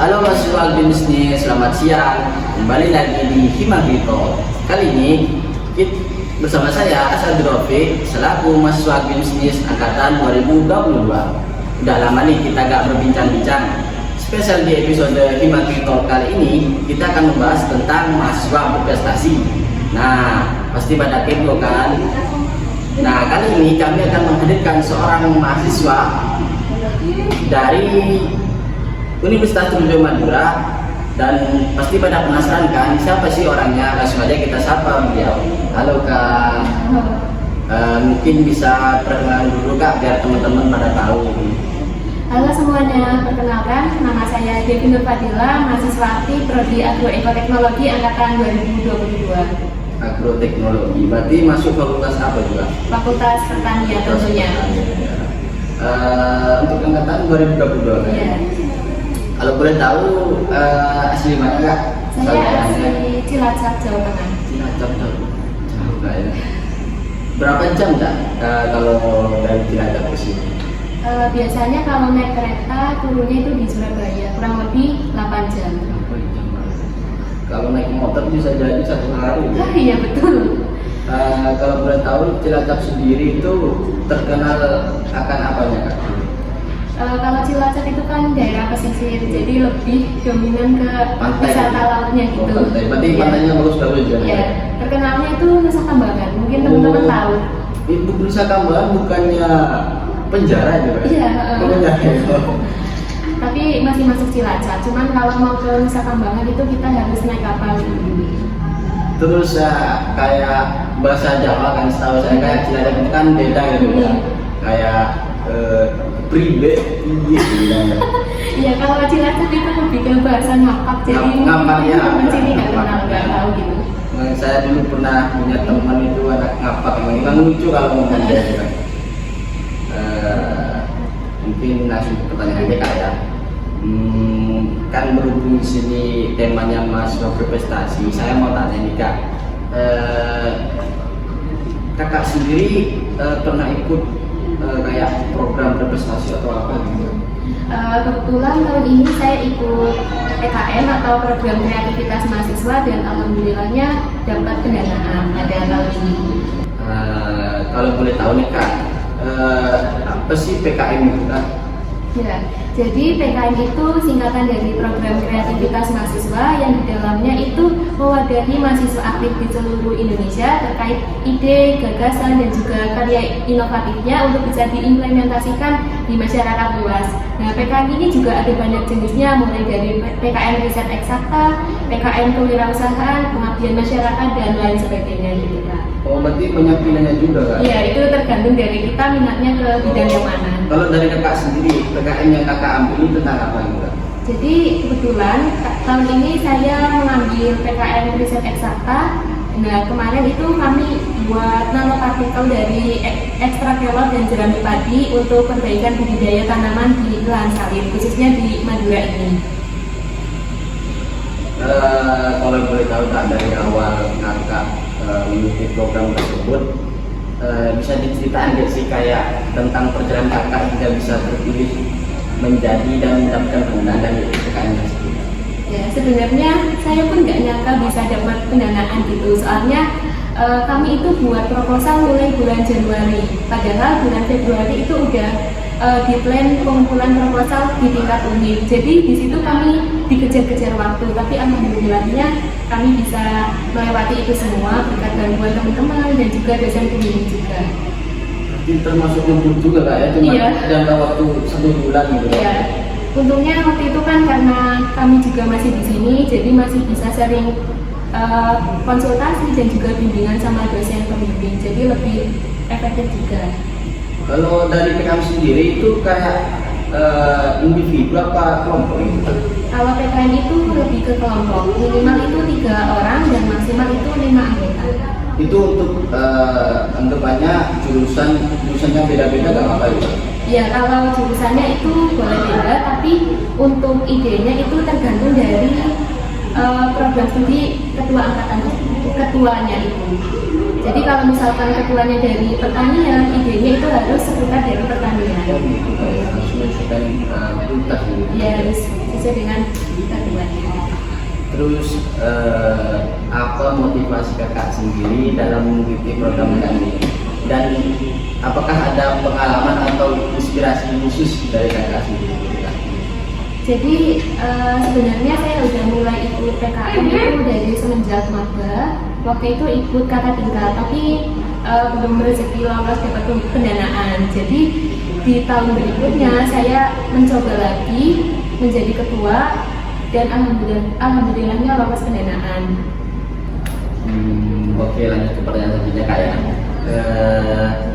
Halo mahasiswa bisnis, selamat siang. Kembali lagi di Himagito. Kali ini bersama saya Asad Rofi selaku mahasiswa bisnis angkatan 2022. Udah lama nih kita gak berbincang-bincang. Spesial di episode Himagito kali ini kita akan membahas tentang mahasiswa berprestasi. Nah, pasti pada kepo kan? Nah, kali ini kami akan menghadirkan seorang mahasiswa dari Universitas Trunojoyo Madura, dan pasti pada penasaran kan siapa sih orangnya. Langsung aja kita sapa beliau. Halo Kak. Mungkin bisa perkenalan dulu Kak biar teman-teman pada tahu. Halo semuanya, perkenalkan nama saya Devi Nur Fadila, mahasiswati Prodi Agroekoteknologi angkatan 2022. Agroteknologi, berarti masuk fakultas apa juga? Fakultas Pertanian tentunya. Untuk angkatan 2022 kan? Iya. Kalau boleh tahu asli mana Kak? Saya asli Cilacap, Jawa Tengah. Cilacap, jauh Kak ya. Berapa jam Kak kalau dari Cilacap ke sini? Biasanya kalau naik kereta turunnya itu di Surabaya, kurang lebih 8 jam. Kalau naik motor bisa jadi 1 hari. Iya betul. Kalau boleh tahu Cilacap sendiri itu terkenal akan apanya Kak? Kalau Cilacap itu kan daerah pesisir, jadi lebih dominan ke Pantai. wisata lautnya gitu. Pantai. Berarti Iya. pantainya bagus-bagus juga. Iya. Terkenalnya itu Nusa Kambangan, mungkin teman-teman tahu. Itu Nusa Kambangan bukannya penjara juga? Iya. Penjara. Tapi masih masuk Cilacap. Cuman kalau mau ke Nusa Kambangan itu kita harus naik kapal dulu. Terus kayak bahasa Jawa kan setahu saya kayak Cilacap itu kan beda gitu ya. Kayak pribe gitu ya. Iya, kalau Cilacap itu lebih ke bahasa ngapak. Jadi Ngapak, ya. teman sini nggak kenal, nggak tahu gitu. Saya dulu pernah punya teman itu anak ngapak, memang lucu kalau ngomong dia gitu. Mungkin langsung ke pertanyaan aja Kak ya. Kan berhubung di sini temanya mahasiswa berprestasi, saya mau tanya nih Kak. Kakak sendiri pernah ikut kayak program berprestasi atau apa gitu? Kebetulan tahun ini saya ikut PKM atau program kreativitas mahasiswa dan alhamdulillahnya dapat pendanaan pada tahun ini. Kalau boleh tahu nih Kak, apa sih PKM itu Kak? Ya, jadi PKM itu singkatan dari program kreativitas mahasiswa yang di dalamnya itu mewadahi mahasiswa aktif di seluruh Indonesia terkait ide, gagasan, dan juga karya inovatifnya untuk bisa diimplementasikan di masyarakat luas. Nah, PKM ini juga ada banyak jenisnya, mulai dari PKM riset eksakta, PKM kewirausahaan, pengabdian masyarakat, dan lain sebagainya gitu Kak. Oh, berarti banyak pilihannya juga Kak? Iya, itu tergantung dari kita minatnya ke bidang yang mana. Kalau dari Kakak sendiri, PKM yang Kakak ambil ini tentang apa gitu Kak? Jadi kebetulan tahun ini saya mengambil PKM riset eksakta. Nah, kemarin itu kami buat nanopartikel dari ekstrakelot dan jerami padi untuk perbaikan budidaya tanaman di lahan sawit, khususnya di Madura ini. Kalau boleh tahu Kak, dari awal Kakak mengikuti program tersebut, bisa diceritakan nggak sih kayak tentang perjalanan Kakak hingga bisa terpilih menjadi dan mendapatkan pendanaan dari PKM tersebut? Ya, sebenarnya saya pun nggak nyangka bisa dapat pendanaan gitu. Soalnya kami itu buat proposal mulai bulan Januari. Padahal bulan Februari itu udah di plan pengumpulan proposal di tingkat unit. Jadi di situ kami dikejar-kejar waktu. Tapi alhamdulillahnya kami bisa melewati itu semua berkat bantuan teman-teman dan juga dosen pembimbing juga. Ini termasuk ngebut juga Kak ya, cuma Iya. jangka waktu 1 bulan gitu. Iya. Untungnya waktu itu kan karena kami juga masih di sini, jadi masih bisa sering konsultasi dan juga bimbingan sama dosen pembimbing, jadi lebih efektif juga. Kalau dari PKM sendiri itu kayak individu apa kelompok gitu? Kalau PKM itu lebih ke kelompok, minimal itu 3 orang dan maksimal itu 5 anggota. Itu untuk anggapannya jurusannya beda-beda gak apa-apa gitu? Ya, kalau jurusannya itu boleh beda, tapi untuk idenya itu tergantung dari program studi ketuanya itu. Jadi kalau misalkan ketuanya dari pertanian, idenya itu harus seputar dari pertanian. Oh gitu, kayak harus menyelesaikan tuntas gitu. Ya harus sesuai dengan ketentuan. Terus apa motivasi kakak sendiri dalam mengikuti program ini? Dan apakah ada pengalaman atau inspirasi khusus dari kakak sendiri? Jadi sebenarnya saya udah mulai ikut PKM itu dari semenjak maba. Waktu itu ikut kakak tingkat, tapi belum rezeki lolos dapat pendanaan. Jadi di tahun berikutnya saya mencoba lagi menjadi ketua dan alhamdulillahnya lolos pendanaan. Oke, lanjut ke pertanyaan selanjutnya kak ya.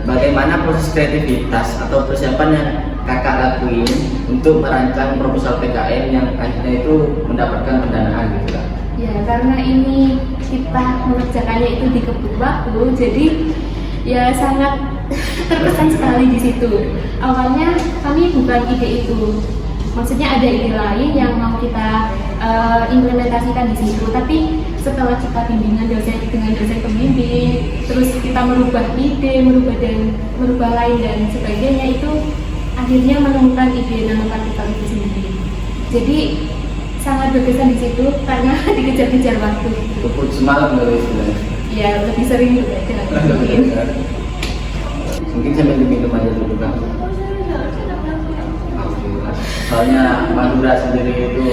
Bagaimana proses kreativitas atau persiapan yang kakak lakuin untuk merancang proposal PKM yang akhirnya itu mendapatkan pendanaan gitu kan? Ya, karena ini kita mengerjakannya itu di kebut waktu, jadi ya sangat terkesan sekali di situ. Awalnya kami bukan ide itu, maksudnya ada ide lain yang mau kita implementasikan di situ. Tapi setelah kita bimbingan dengan dosen pembimbing, terus kita merubah ide, merubah lain dan sebagainya, itu akhirnya menemukan ide nanopartikel itu sendiri. Jadi sangat berkesan di situ karena dikejar-kejar waktu. Kebut semalam dari istilahnya. Ya lebih sering juga mungkin. Mungkin sambil diminum aja dulu kan. Soalnya Madura sendiri itu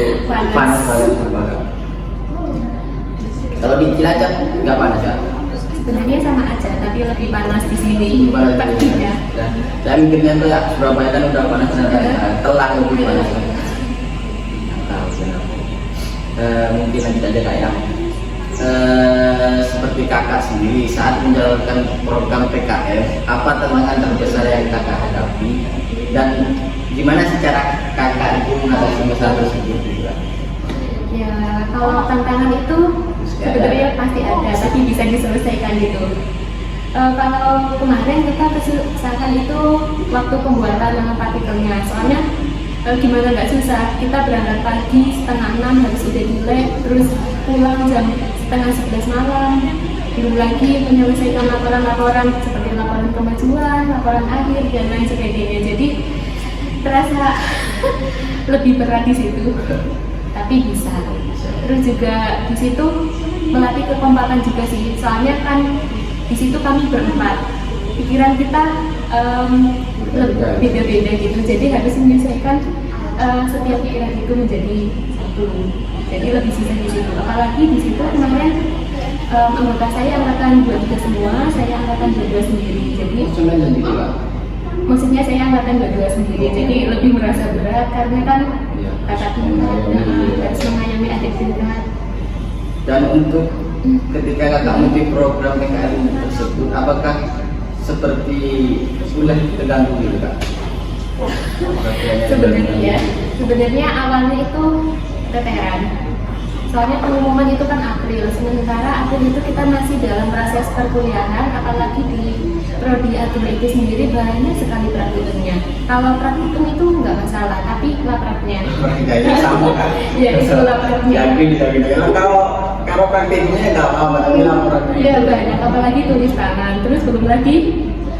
panas banget. Kalau di Cilacap nggak panas ya? Sebenarnya sama aja, tapi lebih panas di sini. Pastinya. Saya mikirnya tuh ya Surabaya kan udah panas, telang lebih panas. Mungkin lanjut aja kak ya. Seperti kakak sendiri saat menjalankan program PKM, apa tantangan terbesar yang kakak hadapi dan gimana secara kakak itu mengatasi masalah tersebut juga? Ya, kalau tantangan itu sebenarnya pasti ada, tapi bisa diselesaikan gitu. Kalau kemarin kita kesusahan itu waktu pembuatan nanopartikelnya, soalnya gimana nggak susah, kita berangkat pagi 5:30 harus udah di lab, terus pulang jam 10:30 malam, belum lagi menyelesaikan laporan-laporan seperti laporan kemajuan, laporan akhir dan lain sebagainya. Jadi terasa lebih berat di situ, tapi bisa. Terus juga di situ melatih kekompakan juga sih, soalnya kan di situ kami berempat, pikiran kita beda-beda gitu, jadi harus menyelesaikan setiap pikiran itu menjadi satu, jadi lebih susah di situ. Apalagi di situ kemarin anggota saya angkatan 23 semua, saya angkatan 22 sendiri, jadi maksudnya saya angkatan 22 sendiri, jadi lebih merasa berat karena kan kakak tingkat harus mengayomi adik tingkat. Dan untuk ketika kakak mengikuti program PKM tersebut, apakah seperti sudah terganggu gitu kak? Sebenarnya awalnya itu keteteran. Soalnya pengumuman itu kan April, sementara April itu kita masih dalam proses perkuliahan, apalagi di prodi agro itu sendiri banyak sekali praktikumnya. Kalau praktikum itu nggak masalah, tapi lapraknya. Praktikanya sama kan? Ya itu lapraknya. Kalau praktiknya nggak apa-apa, tapi lapraknya. Iya banyak, apalagi tulis tangan. Terus belum lagi,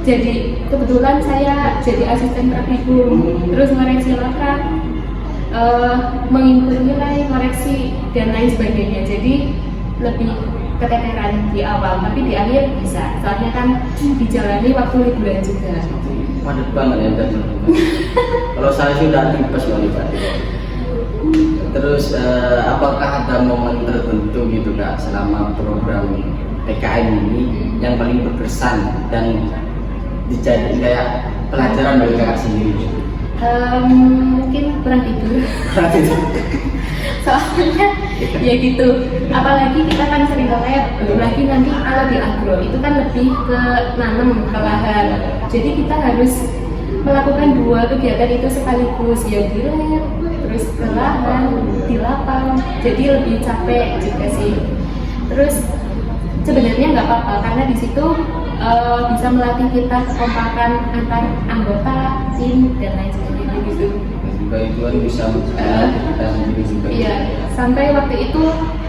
jadi kebetulan saya jadi asisten praktikum, terus ngoreksi laprak. Menginput nilai, koreksi dan lain sebagainya, jadi lebih keteteran di awal, tapi di akhir bisa, soalnya kan dijalani waktu liburan juga. Padat banget ya teman-teman. Kalau saya sudah tipes kali Pak. Terus apakah ada momen tertentu gitu kak selama program PKM ini yang paling berkesan dan dijadikan kayak pelajaran bagi kakak sendiri? Mungkin kurang tidur. Soalnya ya gitu, apalagi kita kan sering ke lab, belum lagi nanti kalau di agro itu kan lebih ke nanam, ke lahan, jadi kita harus melakukan dua kegiatan itu sekaligus, ya di lab, terus ke lahan, di lapang, jadi lebih capek juga sih. Terus sebenarnya nggak apa-apa karena di situ bisa melatih kita kekompakan antar anggota, tim dan lain sebagainya gitu. Juga itu kan bisa kita sendiri juga. Iya, sampai waktu itu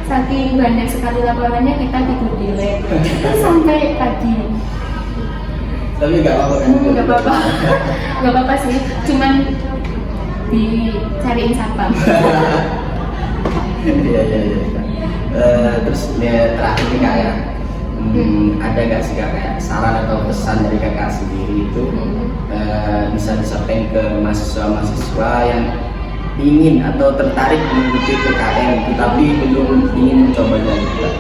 saking banyak sekali laporannya kita tidur di lab sampai pagi. Tapi nggak apa-apa kan? Nggak apa-apa, nggak apa-apa sih, cuman dicariin satpam. Iya. Terus terakhir nih kak ya, ada nggak sih kak kayak saran atau pesan dari kakak sendiri itu bisa disampaikan ke mahasiswa-mahasiswa yang ingin atau tertarik mengikuti PKN tetapi belum ingin mencobanya gitu Kak?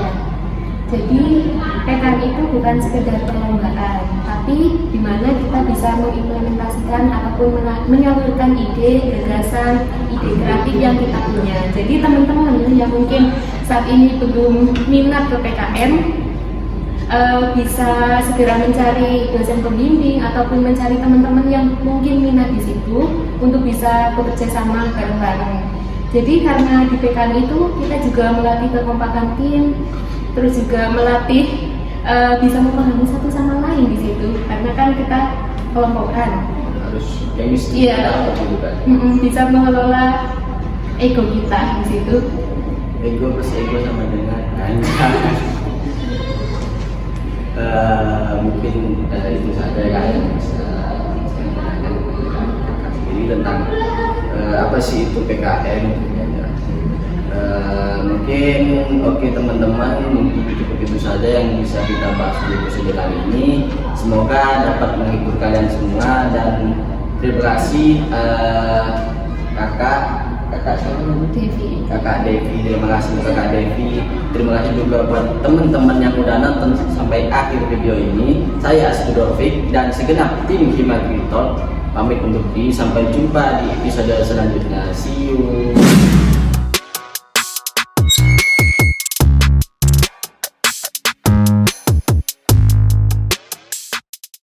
Ya. Jadi PKN itu bukan sekedar perlombaan, tapi di mana kita bisa mengimplementasikan ataupun menyalurkan ide, gagasan, ide kreatif yang kita punya. Jadi teman-teman yang mungkin saat ini belum minat ke PKN bisa segera mencari dosen pembimbing ataupun mencari teman-teman yang mungkin minat di situ untuk bisa bekerja sama bareng-bareng. Jadi karena di PKN itu kita juga melatih kekompakan tim, terus juga melatih bisa memahami satu sama lain di situ karena kan kita kelompokan. Harus chemistry Iya. gitu kan? Bisa mengelola ego kita di situ. Ego plus ego sama dengan mungkin itu saja ya yang bisa saya tanyakan kakak sendiri tentang apa sih itu PKN. Mungkin oke teman-teman, mungkin itu saja yang bisa kita bahas di episode kali ini. Semoga dapat menghibur kalian semua dan terima kasih kakak Devi, terima kasih kakak Devi, terima kasih juga buat teman-teman yang udah nonton sampai akhir video ini. Saya Asdurofik dan segenap tim Hima Talk pamit untuk diri, sampai jumpa di episode selanjutnya. See you.